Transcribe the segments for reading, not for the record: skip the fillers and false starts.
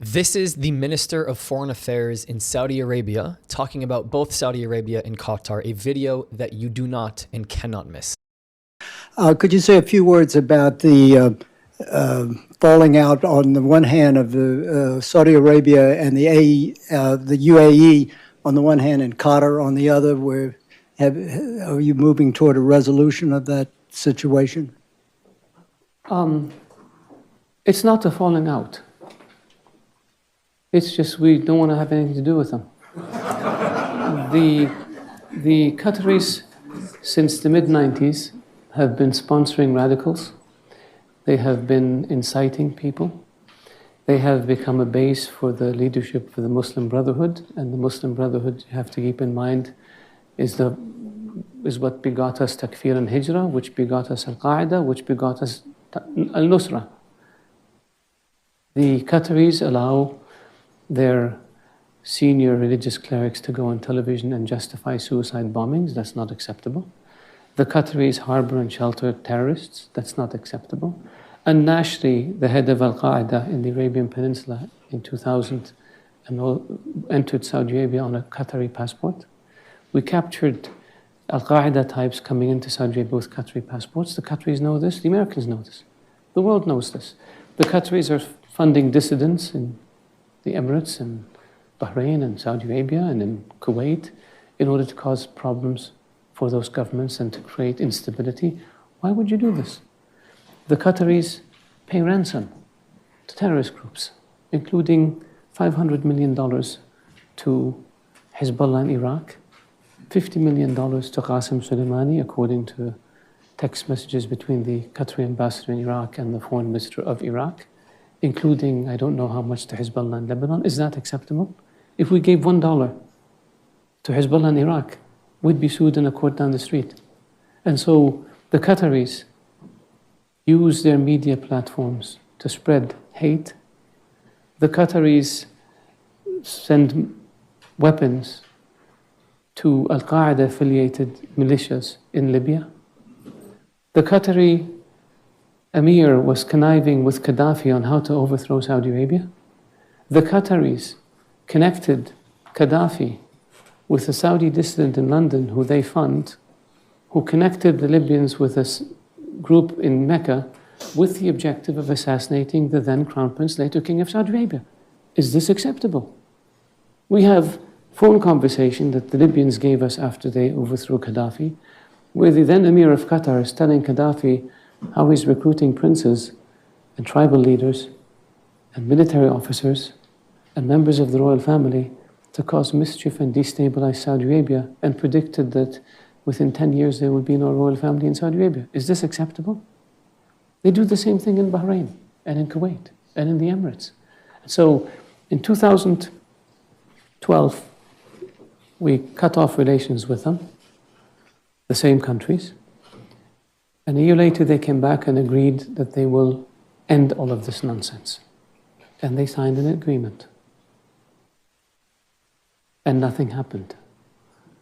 This is the Minister of Foreign Affairs in Saudi Arabia talking about both Saudi Arabia and Qatar, a video that you do not and cannot miss. Could you say a few words about the falling out on the one hand of Saudi Arabia and the UAE on the one hand and Qatar on the other? Are you moving toward a resolution of that situation? It's not a falling out. It's just we don't want to have anything to do with them. The Qataris, since the mid-90s, have been sponsoring radicals. They have been inciting people. They have become a base for the leadership for the Muslim Brotherhood. And the Muslim Brotherhood, you have to keep in mind, is what begot us Takfir and Hijrah, which begot us al-Qaeda, which begot us al-Nusra. The Qataris allow their senior religious clerics to go on television and justify suicide bombings. That's not acceptable. The Qataris harbor and shelter terrorists. That's not acceptable. And Nashri, the head of al-Qaeda in the Arabian Peninsula in 2000, entered Saudi Arabia on a Qatari passport. We captured al-Qaeda types coming into Saudi Arabia with Qatari passports. The Qataris know this. The Americans know this. The world knows this. The Qataris are funding dissidents in the Emirates and Bahrain and Saudi Arabia and in Kuwait in order to cause problems for those governments and to create instability. Why would you do this? The Qataris pay ransom to terrorist groups, including $500 million to Hezbollah in Iraq, $50 million to Qasem Soleimani, according to text messages between the Qatari ambassador in Iraq and the foreign minister of Iraq, including, I don't know how much to Hezbollah in Lebanon. Is that acceptable? If we gave $1 to Hezbollah in Iraq, we'd be sued in a court down the street. And so the Qataris use their media platforms to spread hate. The Qataris send weapons to al-Qaeda affiliated militias in Libya. The Qatari Emir was conniving with Gaddafi on how to overthrow Saudi Arabia. The Qataris connected Gaddafi with a Saudi dissident in London who they fund, who connected the Libyans with a group in Mecca with the objective of assassinating the then Crown Prince, later King of Saudi Arabia. Is this acceptable? We have phone conversation that the Libyans gave us after they overthrew Gaddafi, where the then Emir of Qatar is telling Gaddafi how he's recruiting princes and tribal leaders and military officers and members of the royal family to cause mischief and destabilize Saudi Arabia, and predicted that within 10 years there would be no royal family in Saudi Arabia. Is this acceptable? They do the same thing in Bahrain and in Kuwait and in the Emirates. So in 2012, we cut off relations with them, the same countries. And a year later, they came back and agreed that they will end all of this nonsense. And they signed an agreement. And nothing happened.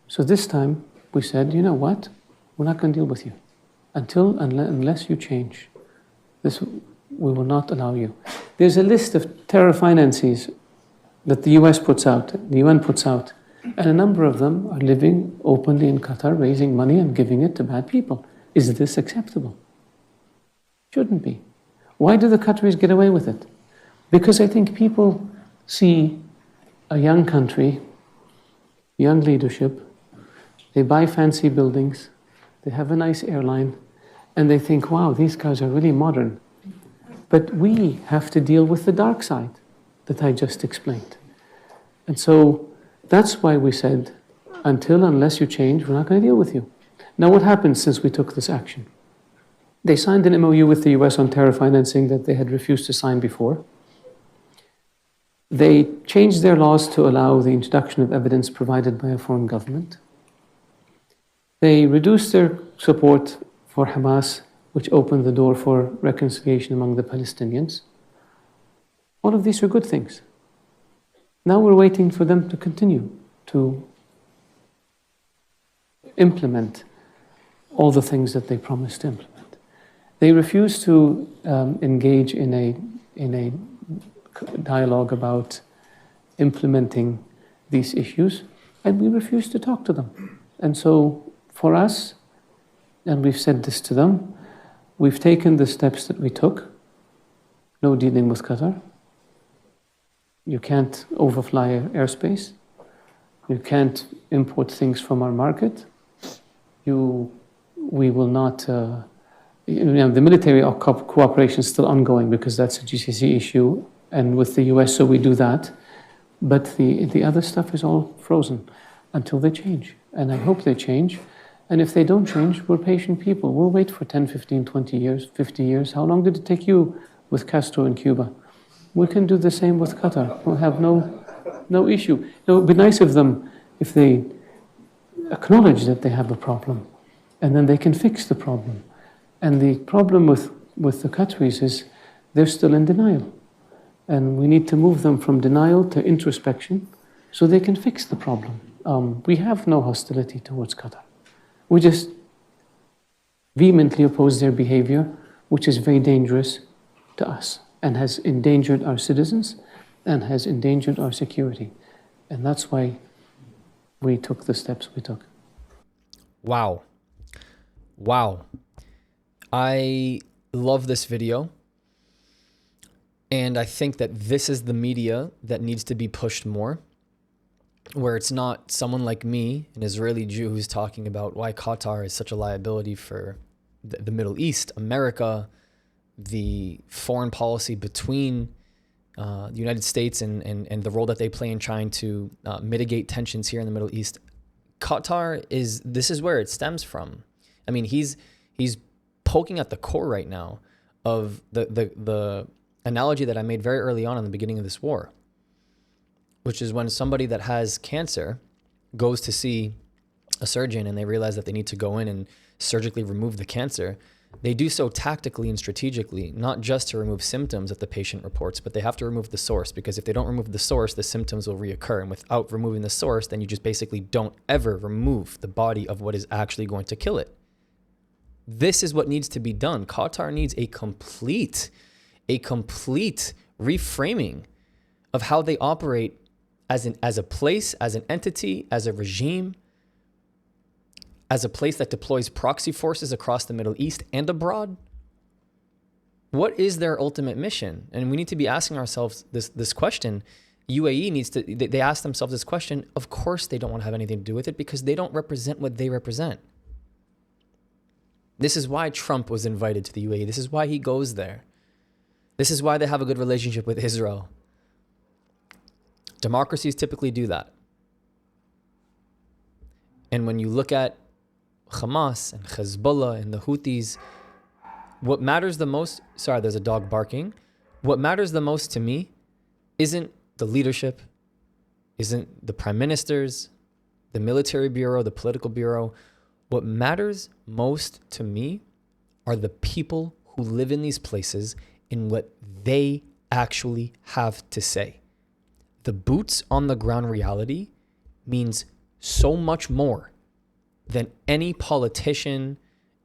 So this time, we said, you know what? We're not going to deal with you. Unless you change. We will not allow you. There's a list of terror finances that the US puts out, the UN puts out. And a number of them are living openly in Qatar, raising money and giving it to bad people. Is this acceptable? Shouldn't be. Why do the Qataris get away with it? Because I think people see a young country, young leadership, they buy fancy buildings, they have a nice airline, and they think, wow, these guys are really modern. But we have to deal with the dark side that I just explained. And so that's why we said, unless you change, we're not going to deal with you. Now, what happened since we took this action? They signed an MOU with the US on terror financing that they had refused to sign before. They changed their laws to allow the introduction of evidence provided by a foreign government. They reduced their support for Hamas, which opened the door for reconciliation among the Palestinians. All of these are good things. Now we're waiting for them to continue to implement all the things that they promised to implement. They refuse to engage in a dialogue about implementing these issues, and we refuse to talk to them. And so for us, and we've said this to them, we've taken the steps that we took. No dealing with Qatar. You can't overfly airspace. You can't import things from our market. We will not, the military cooperation is still ongoing because that's a GCC issue, and with the US, so we do that. But the other stuff is all frozen until they change. And I hope they change. And if they don't change, we're patient people. We'll wait for 10, 15, 20 years, 50 years. How long did it take you with Castro in Cuba? We can do the same with Qatar. We'll have no issue. It would be nice of them if they acknowledge that they have a problem, and then they can fix the problem. And the problem with the Qataris is they're still in denial. And we need to move them from denial to introspection so they can fix the problem. We have no hostility towards Qatar. We just vehemently oppose their behavior, which is very dangerous to us and has endangered our citizens and has endangered our security. And that's why we took the steps we took. Wow. I love this video. And I think that this is the media that needs to be pushed more, where it's not someone like me, an Israeli Jew, who's talking about why Qatar is such a liability for the Middle East, America, the foreign policy between the United States and the role that they play in trying to mitigate tensions here in the Middle East. Qatar this is where it stems from. I mean, he's poking at the core right now of the analogy that I made very early on in the beginning of this war, which is when somebody that has cancer goes to see a surgeon and they realize that they need to go in and surgically remove the cancer. They do so tactically and strategically, not just to remove symptoms that the patient reports, but they have to remove the source, because if they don't remove the source, the symptoms will reoccur. And without removing the source, then you just basically don't ever remove the body of what is actually going to kill it. This is what needs to be done. Qatar needs a complete reframing of how they operate as a place, as an entity, as a regime, as a place that deploys proxy forces across the Middle East and abroad. What is their ultimate mission? And we need to be asking ourselves this question. UAE needs to, they ask themselves this question. Of course they don't want to have anything to do with it, because they don't represent what they represent. This is why Trump was invited to the UAE. This is why he goes there. This is why they have a good relationship with Israel. Democracies typically do that. And when you look at Hamas and Hezbollah and the Houthis, what matters the most, sorry, there's a dog barking. What matters the most to me isn't the leadership, isn't the prime ministers, the military bureau, the political bureau. What matters most to me are the people who live in these places and what they actually have to say. The boots on the ground reality means so much more than any politician,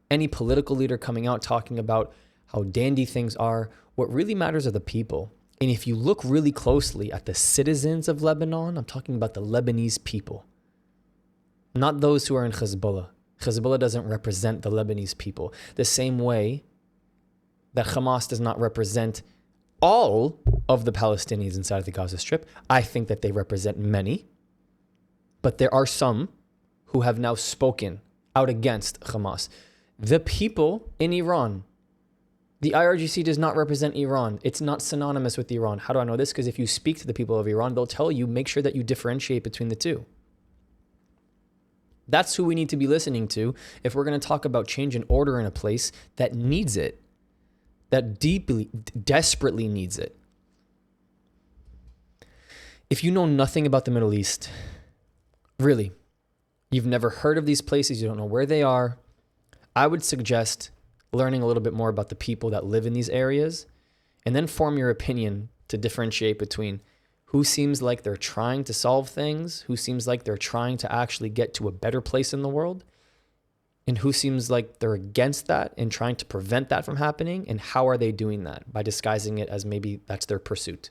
any political leader coming out talking about how dandy things are. What really matters are the people. And if you look really closely at the citizens of Lebanon, I'm talking about the Lebanese people, not those who are in Hezbollah. Hezbollah doesn't represent the Lebanese people the same way that Hamas does not represent all of the Palestinians inside of the Gaza Strip. I think that they represent many, but there are some who have now spoken out against Hamas. The people in Iran, the IRGC does not represent Iran. It's not synonymous with Iran. How do I know this? Because if you speak to the people of Iran, they'll tell you, make sure that you differentiate between the two. That's who we need to be listening to if we're going to talk about change and order in a place that needs it, that deeply, desperately needs it. If you know nothing about the Middle East, really, you've never heard of these places, you don't know where they are, I would suggest learning a little bit more about the people that live in these areas, and then form your opinion to differentiate between who seems like they're trying to solve things, who seems like they're trying to actually get to a better place in the world, and who seems like they're against that and trying to prevent that from happening, and how are they doing that? By disguising it as maybe that's their pursuit.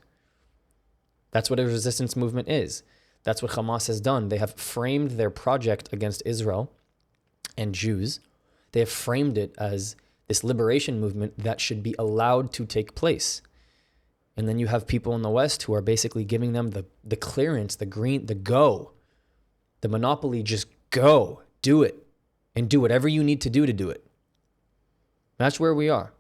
That's what a resistance movement is. That's what Hamas has done. They have framed their project against Israel and Jews. They have framed it as this liberation movement that should be allowed to take place. And then you have people in the West who are basically giving them the clearance, the green, the go, the monopoly, just go, do it, and do whatever you need to do it. That's where we are.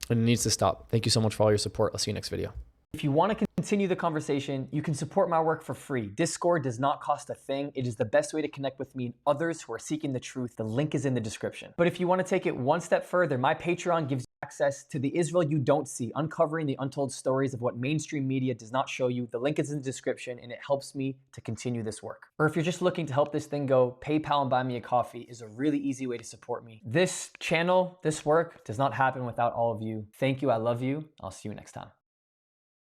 And it needs to stop. Thank you so much for all your support. I'll see you next video. If you want to continue the conversation, you can support my work for free. Discord does not cost a thing. It is the best way to connect with me and others who are seeking the truth. The link is in the description. But if you want to take it one step further, my Patreon gives you access to the Israel you don't see, uncovering the untold stories of what mainstream media does not show you. The link is in the description and it helps me to continue this work. Or if you're just looking to help this thing go, PayPal and Buy Me a Coffee is a really easy way to support me. This channel, this work does not happen without all of you. Thank you. I love you. I'll see you next time.